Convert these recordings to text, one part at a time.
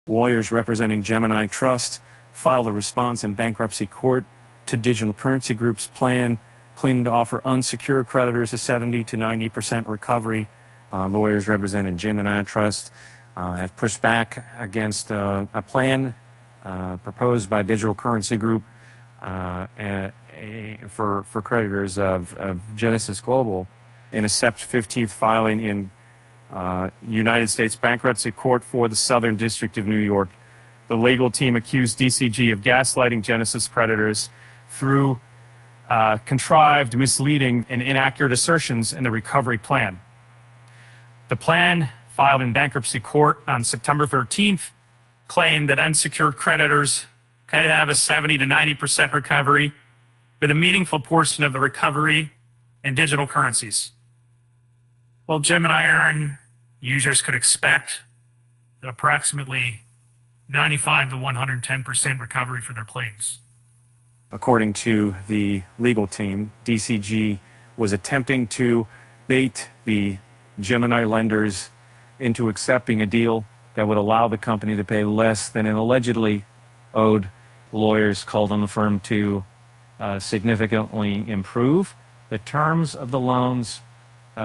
Lawyers representing Gemini Trust filed a response in bankruptcy court to Digital Currency Group's plan, claiming to offer unsecured creditors a 70 to 90% recovery. Lawyers representing Gemini Trust have pushed back against a plan proposed by Digital Currency Group for creditors of Genesis Global in a September 15th filing in United States Bankruptcy Court for the Southern District of New York. The legal team accused DCG of gaslighting Genesis creditors through contrived, misleading, and inaccurate assertions in the recovery plan. The plan, filed in bankruptcy court on September 13th, claimed that unsecured creditors could have a 70 to 90% recovery, with a meaningful portion of the recovery in digital currencies. Well, Gemini Earn users could expect approximately 95 to 110% recovery for their claims. According to the legal team, DCG was attempting to bait the Gemini lenders into accepting a deal that would allow the company to pay less than it allegedly owed. Lawyers called on the firm to significantly improve the terms of the loans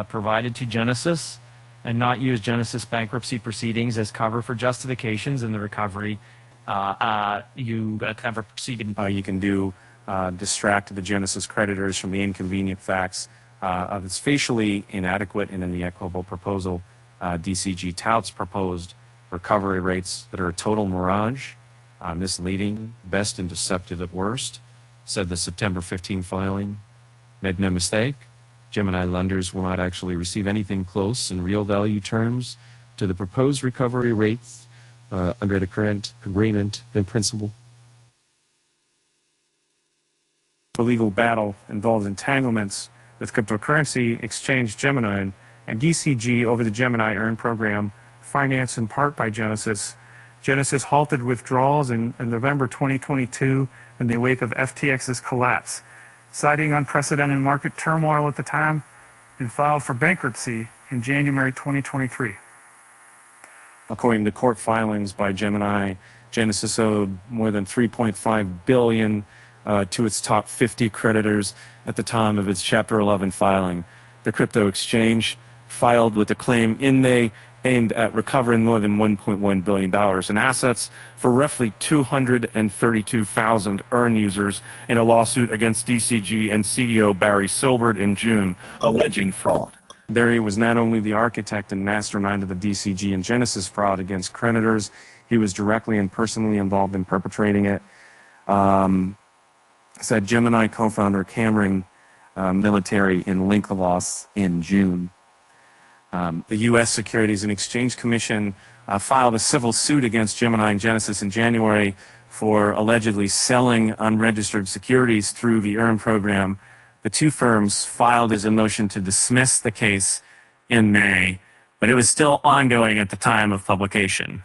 provided to Genesis and not use Genesis bankruptcy proceedings as cover for justifications in the recovery. You can do distract the Genesis creditors from the inconvenient facts of its facially inadequate and inequitable proposal. DCG touts proposed recovery rates that are a total mirage, misleading, best and deceptive at worst, said the September 15 filing. Make no mistake, Gemini lenders will not actually receive anything close in real value terms to the proposed recovery rates under the current agreement in principle. The legal battle involves entanglements with cryptocurrency exchange Gemini and DCG over the Gemini Earn program, financed in part by Genesis. Genesis halted withdrawals in November 2022 in the wake of FTX's collapse, citing unprecedented market turmoil at the time, and filed for bankruptcy in January 2023. According to court filings by Gemini, Genesis owed more than $3.5 billion to its top 50 creditors at the time of its Chapter 11 filing. The crypto exchange filed with a claim in May aimed at recovering more than $1.1 billion in assets for roughly 232,000 Earn users in a lawsuit against DCG and CEO Barry Silbert in June, alleging fraud. Barry was not only the architect and mastermind of the DCG and Genesis fraud against creditors, he was directly and personally involved in perpetrating it, said Gemini co-founder Cameron Military in Winklevoss in June. The U.S. Securities and Exchange Commission filed a civil suit against Gemini and Genesis in January for allegedly selling unregistered securities through the Earn program. The two firms filed a motion to dismiss the case in May, but it was still ongoing at the time of publication.